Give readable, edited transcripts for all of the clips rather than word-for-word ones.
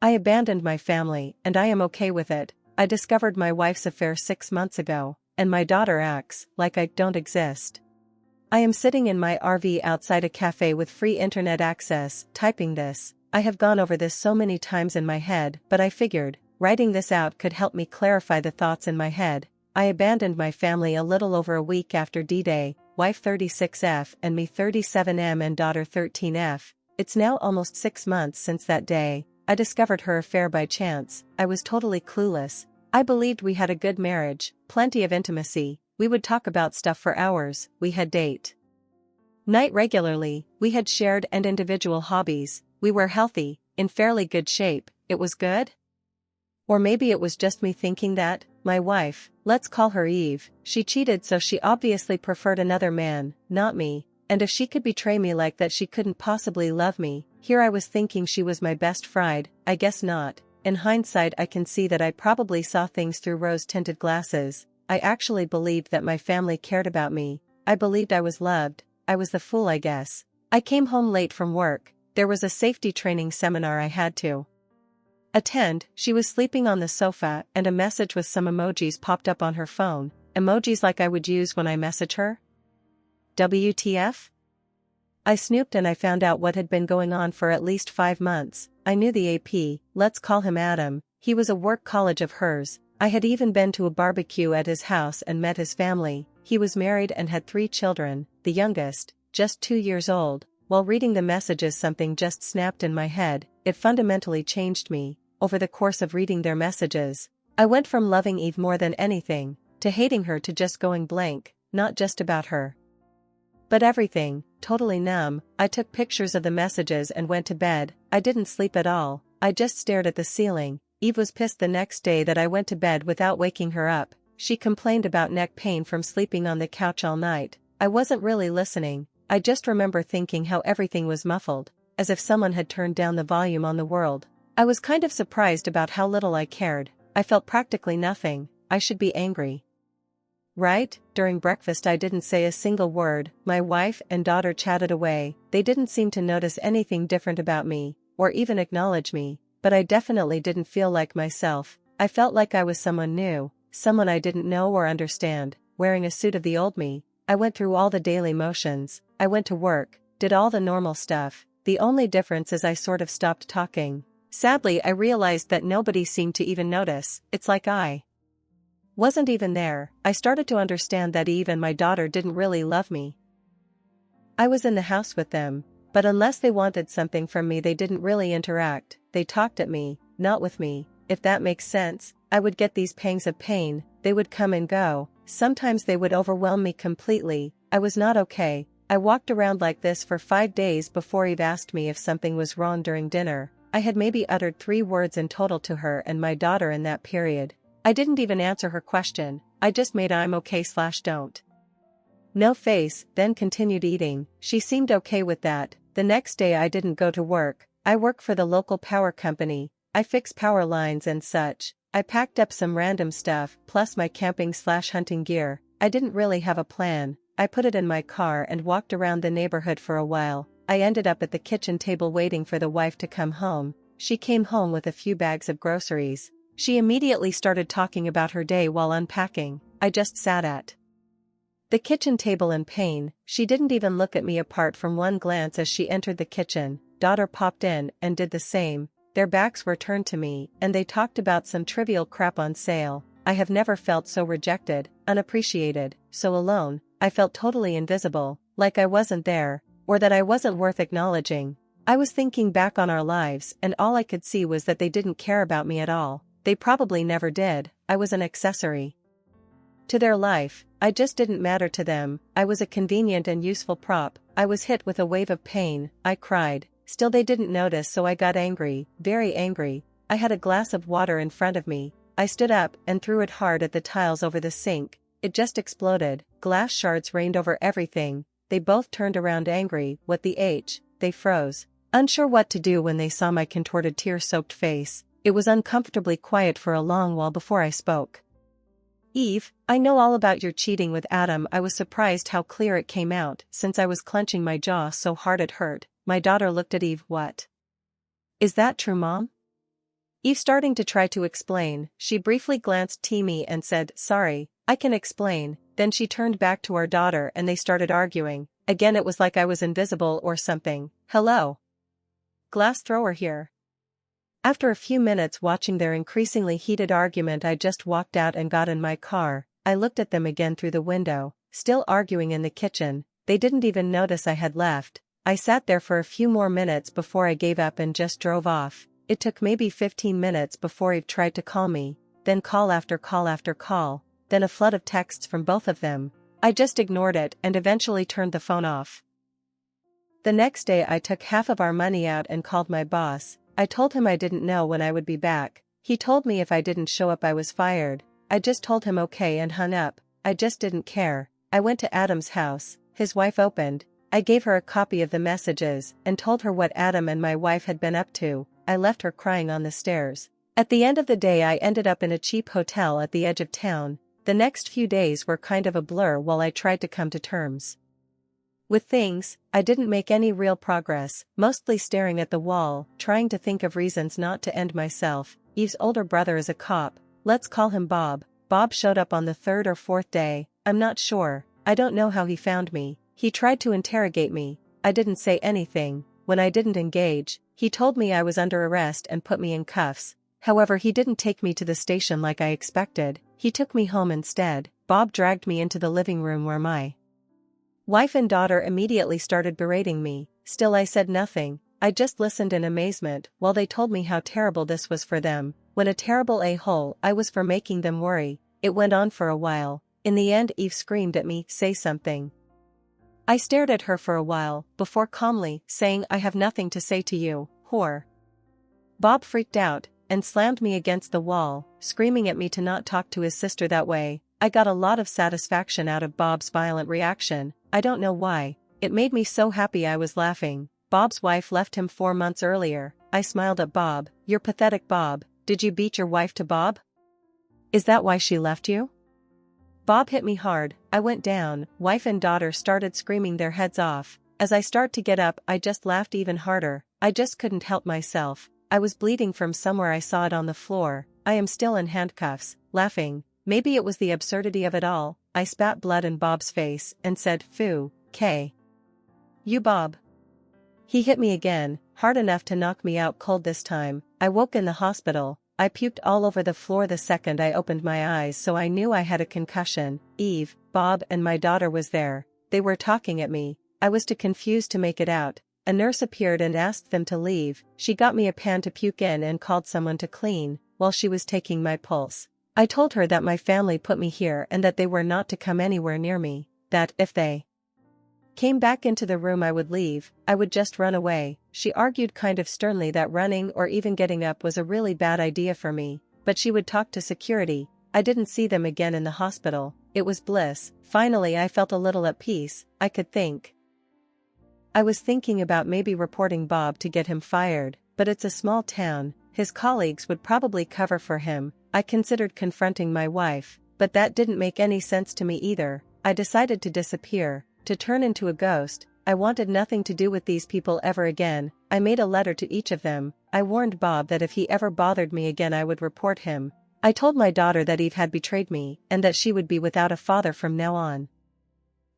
I abandoned my family, and I am okay with it. I discovered my wife's affair 6 months ago, and my daughter acts like I don't exist. I am sitting in my RV outside a cafe with free internet access, typing this. I have gone over this so many times in my head, but I figured, writing this out could help me clarify the thoughts in my head. I abandoned my family a little over a week after D-Day, wife 36F and me 37M and daughter 13F. It's now almost 6 months since that day. I discovered her affair by chance. I was totally clueless. I believed we had a good marriage, plenty of intimacy. We would talk about stuff for hours, we had date night regularly, we had shared and individual hobbies, we were healthy, in fairly good shape. It was good? Or maybe it was just me thinking that. My wife, let's call her Eve, she cheated, so she obviously preferred another man, not me, and if she could betray me like that she couldn't possibly love me. Here I was thinking she was my best friend. I guess not. In hindsight I can see that I probably saw things through rose-tinted glasses. I actually believed that my family cared about me. I believed I was loved. I was the fool, I guess. I came home late from work. There was a safety training seminar I had to attend. She was sleeping on the sofa and a message with some emojis popped up on her phone. Emojis like I would use when I message her? WTF? I snooped and I found out what had been going on for at least 5 months. I knew the AP, let's call him Adam. He was a work colleague of hers. I had even been to a barbecue at his house and met his family. He was married and had 3 children, the youngest, just 2 years old. While reading the messages something just snapped in my head. It fundamentally changed me. Over the course of reading their messages, I went from loving Eve more than anything, to hating her, to just going blank, not just about her, but everything, totally numb. I took pictures of the messages and went to bed. I didn't sleep at all. I just stared at the ceiling. Eve was pissed the next day that I went to bed without waking her up. She complained about neck pain from sleeping on the couch all night. I wasn't really listening. I just remember thinking how everything was muffled, as if someone had turned down the volume on the world. I was kind of surprised about how little I cared. I felt practically nothing. I should be angry, right? During breakfast I didn't say a single word. My wife and daughter chatted away. They didn't seem to notice anything different about me, or even acknowledge me, but I definitely didn't feel like myself. I felt like I was someone new, someone I didn't know or understand, wearing a suit of the old me. I went through all the daily motions. I went to work, did all the normal stuff. The only difference is I sort of stopped talking. Sadly, I realized that nobody seemed to even notice. It's like I wasn't even there. I started to understand that Eve and my daughter didn't really love me. I was in the house with them, but unless they wanted something from me they didn't really interact. They talked at me, not with me, if that makes sense. I would get these pangs of pain, they would come and go. Sometimes they would overwhelm me completely. I was not okay. I walked around like this for 5 days before Eve asked me if something was wrong during dinner. I had maybe uttered 3 words in total to her and my daughter in that period. I didn't even answer her question. I just made I'm okay/don't no face, then continued eating. She seemed okay with that. The next day I didn't go to work. I work for the local power company. I fix power lines and such. I packed up some random stuff, plus my camping/hunting gear. I didn't really have a plan. I put it in my car and walked around the neighborhood for a while. I ended up at the kitchen table waiting for the wife to come home. She came home with a few bags of groceries. She immediately started talking about her day while unpacking. I just sat at the kitchen table in pain. She didn't even look at me apart from one glance as she entered the kitchen. Daughter popped in and did the same. Their backs were turned to me, and they talked about some trivial crap on sale. I have never felt so rejected, unappreciated, so alone. I felt totally invisible, like I wasn't there, or that I wasn't worth acknowledging. I was thinking back on our lives and all I could see was that they didn't care about me at all. They probably never did. I was an accessory to their life. I just didn't matter to them. I was a convenient and useful prop. I was hit with a wave of pain. I cried. Still they didn't notice, so I got angry, very angry. I had a glass of water in front of me. I stood up and threw it hard at the tiles over the sink. It just exploded. Glass shards rained over everything. They both turned around angry. What the H? They froze, unsure what to do when they saw my contorted tear-soaked face. It was uncomfortably quiet for a long while before I spoke. Eve, I know all about your cheating with Adam. I was surprised how clear it came out, since I was clenching my jaw so hard it hurt. My daughter looked at Eve. What? Is that true, Mom? Eve starting to try to explain, she briefly glanced at me and said, "Sorry, I can explain." Then she turned back to our daughter and they started arguing. Again it was like I was invisible or something. "Hello. Glass thrower here." After a few minutes watching their increasingly heated argument, I just walked out and got in my car. I looked at them again through the window, still arguing in the kitchen. They didn't even notice I had left. I sat there for a few more minutes before I gave up and just drove off. It took maybe 15 minutes before Eve tried to call me, then call after call after call, then a flood of texts from both of them. I just ignored it and eventually turned the phone off. The next day I took half of our money out and called my boss. I told him I didn't know when I would be back. He told me if I didn't show up I was fired. I just told him okay and hung up. I just didn't care. I went to Adam's house. His wife opened. I gave her a copy of the messages and told her what Adam and my wife had been up to. I left her crying on the stairs. At the end of the day I ended up in a cheap hotel at the edge of town. The next few days were kind of a blur while I tried to come to terms with things. I didn't make any real progress, mostly staring at the wall, trying to think of reasons not to end myself. Eve's older brother is a cop. Let's call him Bob. Bob showed up on the third or fourth day. I'm not sure. I don't know how he found me. He tried to interrogate me. I didn't say anything. When I didn't engage, he told me I was under arrest and put me in cuffs. However, he didn't take me to the station like I expected. He took me home instead. Bob dragged me into the living room where my wife and daughter immediately started berating me. Still I said nothing. I just listened in amazement while they told me how terrible this was for them. When a terrible a-hole I was for making them worry. It went on for a while. In the end Eve screamed at me, "Say something." I stared at her for a while, before calmly saying, "I have nothing to say to you, whore." Bob freaked out and slammed me against the wall, screaming at me to not talk to his sister that way. I got a lot of satisfaction out of Bob's violent reaction. I don't know why. It made me so happy I was laughing. Bob's wife left him 4 months earlier. I smiled at Bob. "You're pathetic, Bob. Did you beat your wife to Bob? Is that why she left you?" Bob hit me hard. I went down. Wife and daughter started screaming their heads off. As I start to get up I just laughed even harder. I just couldn't help myself. I was bleeding from somewhere. I saw it on the floor. I am still in handcuffs, laughing. Maybe it was the absurdity of it all. I spat blood in Bob's face and said, "Phoo, K. You Bob." He hit me again, hard enough to knock me out cold this time. I woke in the hospital. I puked all over the floor the second I opened my eyes, so I knew I had a concussion. Eve, Bob and my daughter was there. They were talking at me. I was too confused to make it out. A nurse appeared and asked them to leave. She got me a pan to puke in and called someone to clean, while she was taking my pulse. I told her that my family put me here and that they were not to come anywhere near me, that if they came back into the room I would leave. I would just run away. She argued kind of sternly that running or even getting up was a really bad idea for me, but she would talk to security. I didn't see them again in the hospital. It was bliss. Finally I felt a little at peace. I could think. I was thinking about maybe reporting Bob to get him fired, but it's a small town. His colleagues would probably cover for him. I considered confronting my wife, but that didn't make any sense to me either. I decided to disappear, to turn into a ghost. I wanted nothing to do with these people ever again. I made a letter to each of them. I warned Bob that if he ever bothered me again I would report him. I told my daughter that Eve had betrayed me and that she would be without a father from now on.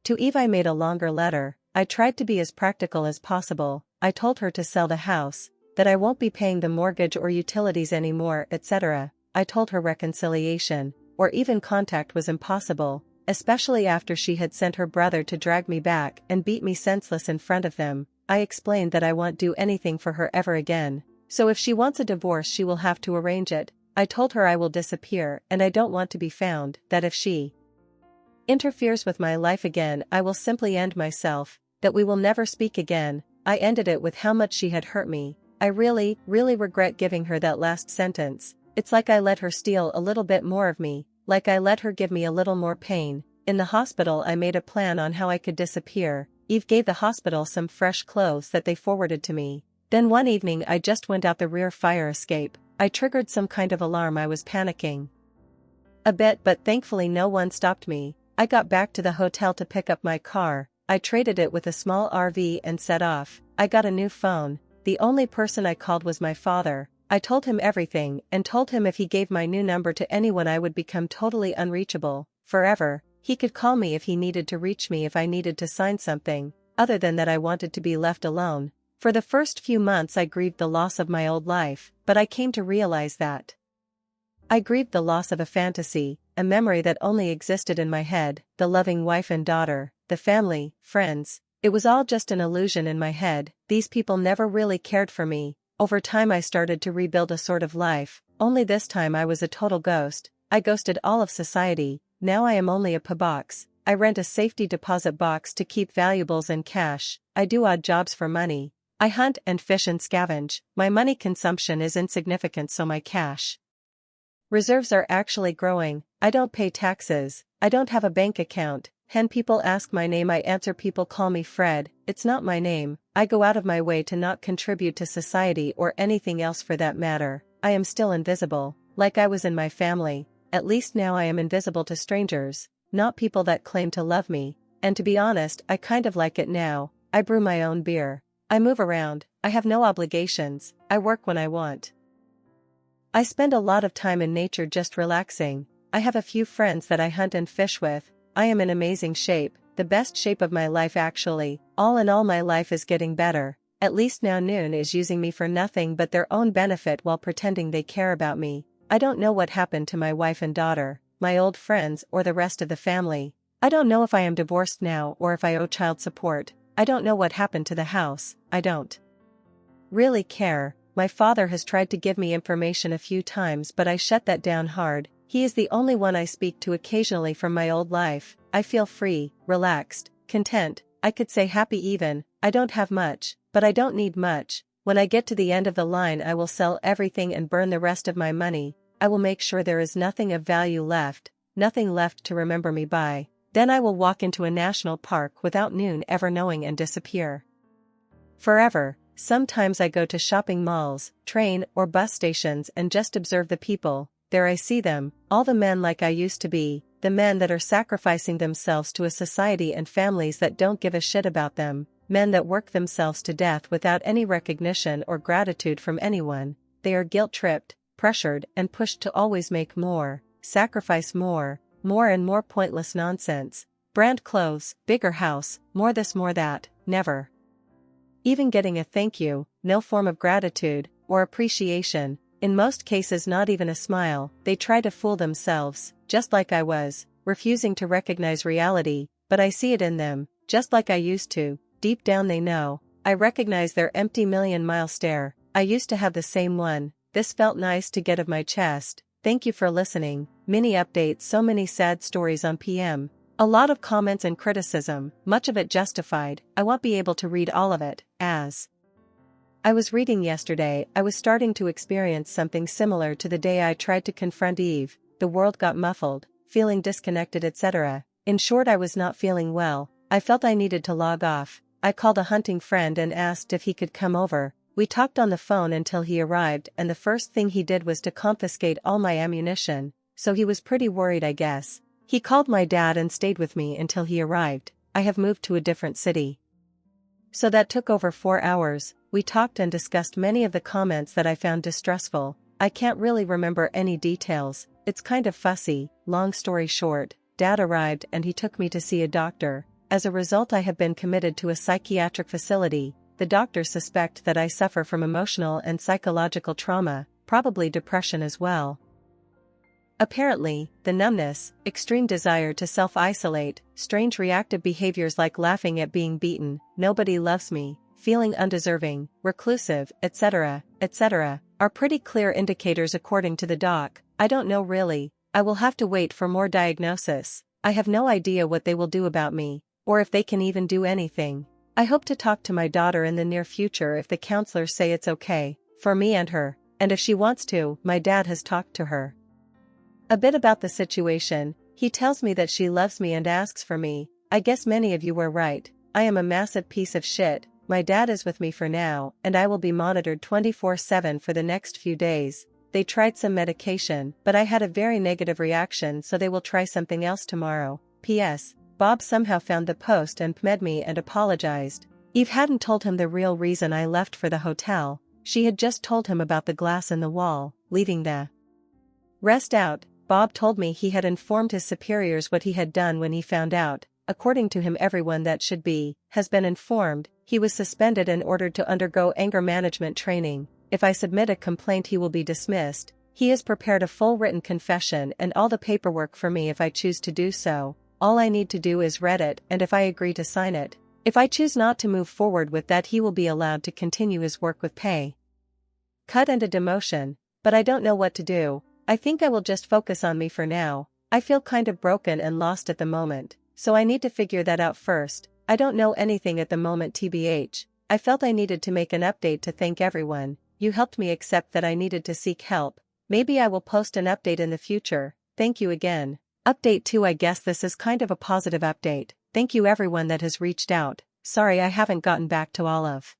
To Eve I made a longer letter. I tried to be as practical as possible. I told her to sell the house, that I won't be paying the mortgage or utilities anymore, etc. I told her reconciliation, or even contact was impossible, especially after she had sent her brother to drag me back and beat me senseless in front of them. I explained that I won't do anything for her ever again, so if she wants a divorce she will have to arrange it. I told her I will disappear and I don't want to be found, that if she interferes with my life again I will simply end myself, that we will never speak again. I ended it with how much she had hurt me. I really regret giving her that last sentence. It's like I let her steal a little bit more of me, like I let her give me a little more pain. In the hospital I made a plan on how I could disappear. Eve gave the hospital some fresh clothes that they forwarded to me. Then one evening I just went out the rear fire escape. I triggered some kind of alarm. I was panicking a bit, but thankfully no one stopped me. I got back to the hotel to pick up my car. I traded it with a small RV and set off. I got a new phone. The only person I called was my father. I told him everything and told him if he gave my new number to anyone I would become totally unreachable, forever. He could call me if he needed to reach me if I needed to sign something, other than that I wanted to be left alone. For the first few months I grieved the loss of my old life, but I came to realize that I grieved the loss of a fantasy, a memory that only existed in my head, the loving wife and daughter, the family, friends. It was all just an illusion in my head. These people never really cared for me. Over time I started to rebuild a sort of life, only this time I was a total ghost. I ghosted all of society. Now I am only a p-box. I rent a safety deposit box to keep valuables and cash. I do odd jobs for money. I hunt and fish and scavenge. My money consumption is insignificant, so my cash reserves are actually growing. I don't pay taxes. I don't have a bank account. When people ask my name I answer. People call me Fred. It's not my name. I go out of my way to not contribute to society or anything else for that matter. I am still invisible, like I was in my family. At least now I am invisible to strangers, not people that claim to love me. And to be honest, I kind of like it now. I brew my own beer. I move around. I have no obligations. I work when I want. I spend a lot of time in nature just relaxing. I have a few friends that I hunt and fish with. I am in amazing shape, the best shape of my life actually. All in all, my life is getting better. At least now Noon is using me for nothing but their own benefit while pretending they care about me. I don't know what happened to my wife and daughter, my old friends or the rest of the family. I don't know if I am divorced now or if I owe child support. I don't know what happened to the house. I don't really care. My father has tried to give me information a few times but I shut that down hard. He is the only one I speak to occasionally from my old life. I feel free, relaxed, content. I could say happy even. I don't have much, but I don't need much. When I get to the end of the line I will sell everything and burn the rest of my money. I will make sure there is nothing of value left, nothing left to remember me by. Then I will walk into a national park without Noon ever knowing and disappear forever. Sometimes I go to shopping malls, train or bus stations and just observe the people. There I see them, all the men like I used to be, the men that are sacrificing themselves to a society and families that don't give a shit about them, men that work themselves to death without any recognition or gratitude from anyone. They are guilt-tripped, pressured and pushed to always make more, sacrifice more and more pointless nonsense. Brand clothes, bigger house, more this more that, never even getting a thank you, no form of gratitude or appreciation. In most cases not even a smile. They try to fool themselves, just like I was, refusing to recognize reality, but I see it in them, just like I used to. Deep down they know. I recognize their empty million-mile stare. I used to have the same one. This felt nice to get off my chest. Thank you for listening. Mini updates. So many sad stories on PM. A lot of comments and criticism, much of it justified. I won't be able to read all of it. As I was reading yesterday, I was starting to experience something similar to the day I tried to confront Eve. The world got muffled, feeling disconnected, etc. In short, I was not feeling well. I felt I needed to log off. I called a hunting friend and asked if he could come over. We talked on the phone until he arrived, and the first thing he did was to confiscate all my ammunition, so he was pretty worried, I guess. He called my dad and stayed with me until he arrived. I have moved to a different city, so that took over 4 hours. We talked and discussed many of the comments that I found distressful. I can't really remember any details, it's kind of fussy. Long story short, Dad arrived and he took me to see a doctor. As a result, I have been committed to a psychiatric facility. The doctors suspect that I suffer from emotional and psychological trauma, probably depression as well. Apparently, the numbness, extreme desire to self-isolate, strange reactive behaviors like laughing at being beaten, nobody loves me, feeling undeserving, reclusive, etc., are pretty clear indicators according to the doc. I don't know really. I will have to wait for more diagnosis. I have no idea what they will do about me, or if they can even do anything. I hope to talk to my daughter in the near future if the counselors say it's okay for me and her, and if she wants to. My dad has talked to her a bit about the situation. He tells me that she loves me and asks for me. I guess many of you were right. I am a massive piece of shit. My dad is with me for now, and I will be monitored 24/7 for the next few days. They tried some medication, but I had a very negative reaction, so they will try something else tomorrow. P.S. Bob somehow found the post and pmed me and apologized. Eve hadn't told him the real reason I left for the hotel. She had just told him about the glass in the wall, leaving the rest out. Bob told me he had informed his superiors what he had done when he found out. According to him, everyone that should be, has been informed. He was suspended and ordered to undergo anger management training. If I submit a complaint, he will be dismissed. He has prepared a full written confession and all the paperwork for me if I choose to do so. All I need to do is read it, and if I agree to sign it. If I choose not to move forward with that, he will be allowed to continue his work with pay cut and a demotion. But I don't know what to do. I think I will just focus on me for now. I feel kind of broken and lost at the moment, so I need to figure that out first. I don't know anything at the moment, tbh. I felt I needed to make an update to thank everyone. You helped me accept that I needed to seek help. Maybe I will post an update in the future. Thank you again. Update 2. I guess this is kind of a positive update. Thank you everyone that has reached out. Sorry I haven't gotten back to all of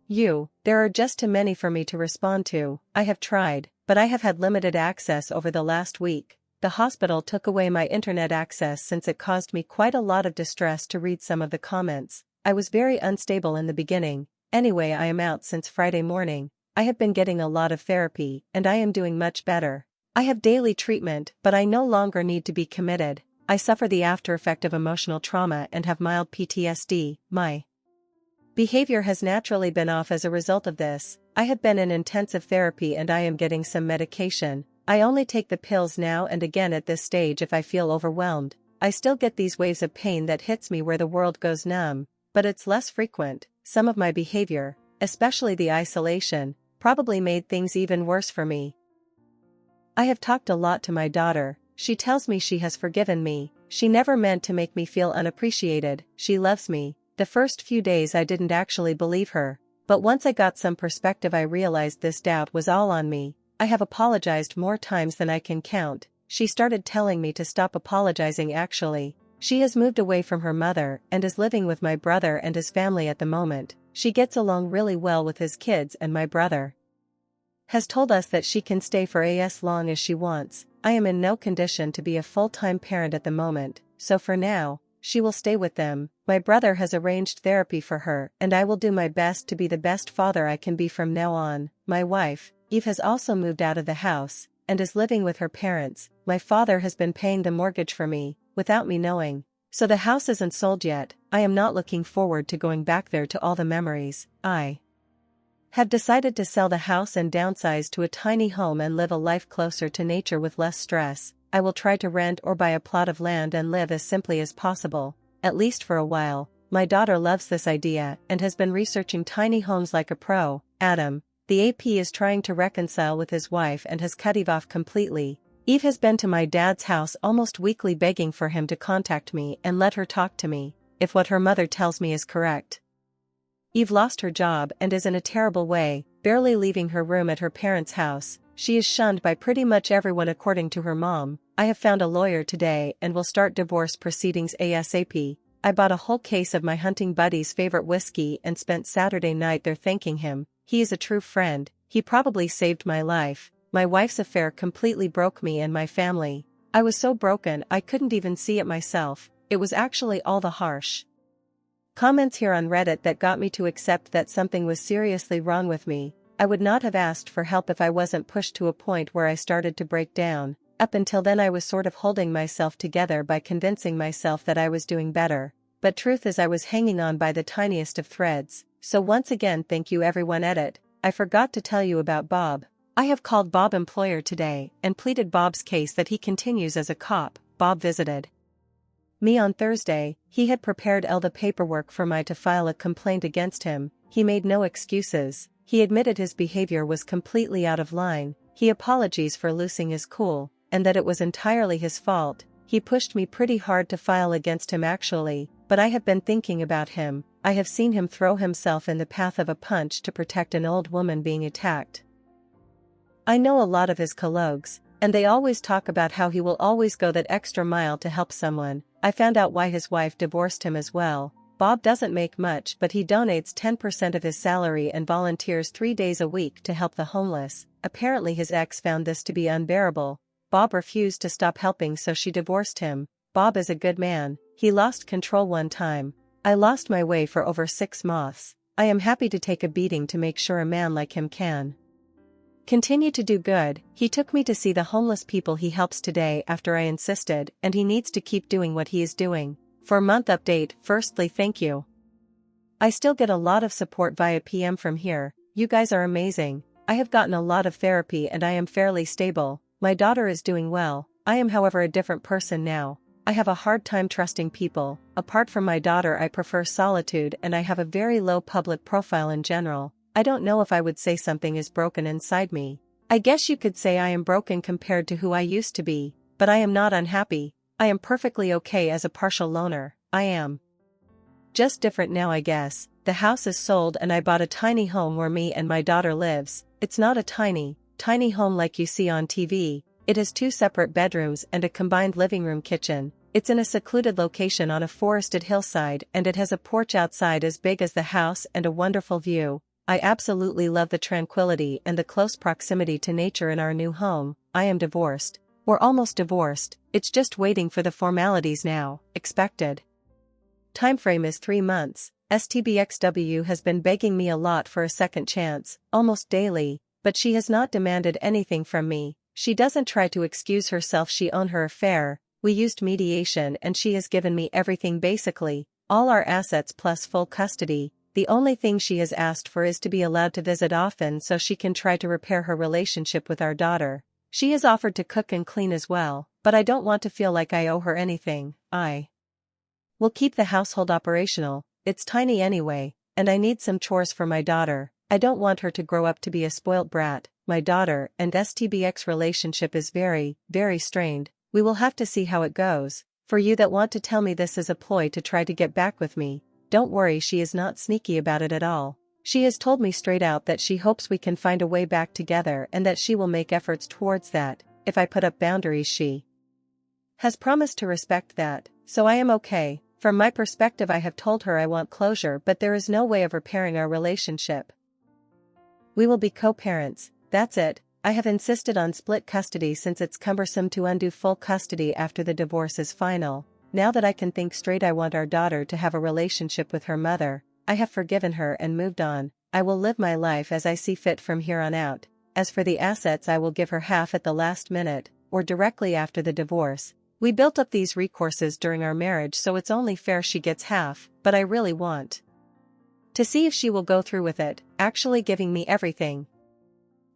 you. There are just too many for me to respond to. I have tried, but I have had limited access over the last week. The hospital took away my internet access since it caused me quite a lot of distress to read some of the comments. I was very unstable in the beginning. Anyway, I am out since Friday morning. I have been getting a lot of therapy, and I am doing much better. I have daily treatment, but I no longer need to be committed. I suffer the after effect of emotional trauma and have mild PTSD. My behavior has naturally been off as a result of this. I have been in intensive therapy and I am getting some medication. I only take the pills now and again at this stage if I feel overwhelmed. I still get these waves of pain that hits me where the world goes numb, but it's less frequent. Some of my behavior, especially the isolation, probably made things even worse for me. I have talked a lot to my daughter. She tells me she has forgiven me. She never meant to make me feel unappreciated. She loves me. The first few days I didn't actually believe her, but once I got some perspective I realized this doubt was all on me. I have apologized more times than I can count. She started telling me to stop apologizing actually. She has moved away from her mother and is living with my brother and his family at the moment. She gets along really well with his kids and my brother has told us that she can stay for as long as she wants. I am in no condition to be a full-time parent at the moment, so for now, she will stay with them. My brother has arranged therapy for her and I will do my best to be the best father I can be from now on. My wife, Eve, has also moved out of the house and is living with her parents. My father has been paying the mortgage for me, without me knowing. So the house isn't sold yet. I am not looking forward to going back there to all the memories. I have decided to sell the house and downsize to a tiny home and live a life closer to nature with less stress. I will try to rent or buy a plot of land and live as simply as possible, at least for a while. My daughter loves this idea and has been researching tiny homes like a pro. Adam, the AP, is trying to reconcile with his wife and has cut Eve off completely. Eve has been to my dad's house almost weekly begging for him to contact me and let her talk to me, if what her mother tells me is correct. Eve lost her job and is in a terrible way, barely leaving her room at her parents' house. She is shunned by pretty much everyone according to her mom. I have found a lawyer today and will start divorce proceedings ASAP. I bought a whole case of my hunting buddy's favorite whiskey and spent Saturday night there thanking him. He is a true friend. He probably saved my life. My wife's affair completely broke me and my family. I was so broken I couldn't even see it myself. It was actually all the harsh comments here on Reddit that got me to accept that something was seriously wrong with me. I would not have asked for help if I wasn't pushed to a point where I started to break down. Up until then I was sort of holding myself together by convincing myself that I was doing better. But truth is I was hanging on by the tiniest of threads. So once again thank you everyone. Edit. I forgot to tell you about Bob. I have called Bob employer today and pleaded Bob's case that he continues as a cop. Bob visited me on Thursday. He had prepared all the paperwork for me to file a complaint against him. He made no excuses. He admitted his behavior was completely out of line. He apologized for losing his cool, and that it was entirely his fault. He pushed me pretty hard to file against him actually, but I have been thinking about him. I have seen him throw himself in the path of a punch to protect an old woman being attacked. I know a lot of his colleagues, and they always talk about how he will always go that extra mile to help someone. I found out why his wife divorced him as well. Bob doesn't make much, but he donates 10% of his salary and volunteers 3 days a week to help the homeless. Apparently his ex found this to be unbearable. Bob refused to stop helping, so she divorced him. Bob is a good man. He lost control one time. I lost my way for over 6 months. I am happy to take a beating to make sure a man like him can continue to do good. He took me to see the homeless people he helps today after I insisted, and he needs to keep doing what he is doing. For month update, firstly thank you. I still get a lot of support via PM from here. You guys are amazing. I have gotten a lot of therapy and I am fairly stable. My daughter is doing well. I am however a different person now. I have a hard time trusting people. Apart from my daughter, I prefer solitude and I have a very low public profile in general. I don't know if I would say something is broken inside me. I guess you could say I am broken compared to who I used to be, but I am not unhappy. I am perfectly okay as a partial loner. I am just different now, I guess. The house is sold and I bought a tiny home where me and my daughter lives. It's not a tiny home like you see on TV. It has 2 separate bedrooms and a combined living room kitchen. It's in a secluded location on a forested hillside and it has a porch outside as big as the house and a wonderful view. I absolutely love the tranquility and the close proximity to nature in our new home. I am divorced. We're almost divorced. It's just waiting for the formalities now. Expected timeframe is 3 months. STBXW has been begging me a lot for a second chance, almost daily, but she has not demanded anything from me. She doesn't try to excuse herself. She owned her affair. We used mediation and she has given me everything, basically, all our assets plus full custody. The only thing she has asked for is to be allowed to visit often so she can try to repair her relationship with our daughter. She has offered to cook and clean as well, but I don't want to feel like I owe her anything. I will keep the household operational. It's tiny anyway, and I need some chores for my daughter. I don't want her to grow up to be a spoilt brat. My daughter and STBX relationship is very, very strained. We will have to see how it goes. For you that want to tell me this is a ploy to try to get back with me, don't worry, she is not sneaky about it at all. She has told me straight out that she hopes we can find a way back together and that she will make efforts towards that. If I put up boundaries, she has promised to respect that, so I am okay. From my perspective, I have told her I want closure, but there is no way of repairing our relationship. We will be co-parents, that's it. I have insisted on split custody since it's cumbersome to undo full custody after the divorce is final. Now that I can think straight, I want our daughter to have a relationship with her mother. I have forgiven her and moved on. I will live my life as I see fit from here on out. As for the assets, I will give her half at the last minute, or directly after the divorce. We built up these recourses during our marriage, so it's only fair she gets half, but I really want to see if she will go through with it, actually giving me everything.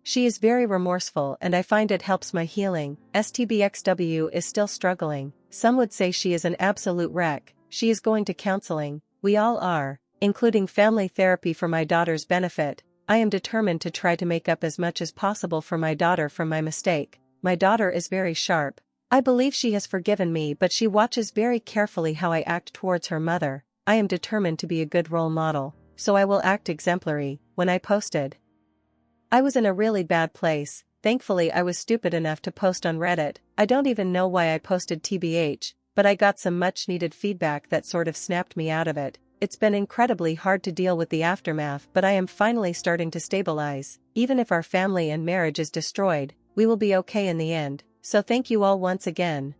She is very remorseful and I find it helps my healing. STBXW is still struggling. Some would say she is an absolute wreck. She is going to counseling. We all are, including family therapy for my daughter's benefit. I am determined to try to make up as much as possible for my daughter from my mistake. My daughter is very sharp. I believe she has forgiven me, but she watches very carefully how I act towards her mother. I am determined to be a good role model, so I will act exemplary. When I posted, I was in a really bad place. Thankfully, I was stupid enough to post on Reddit. I don't even know why I posted TBH, but I got some much-needed feedback that sort of snapped me out of it. It's been incredibly hard to deal with the aftermath, but I am finally starting to stabilize. Even if our family and marriage is destroyed, we will be okay in the end. So thank you all once again.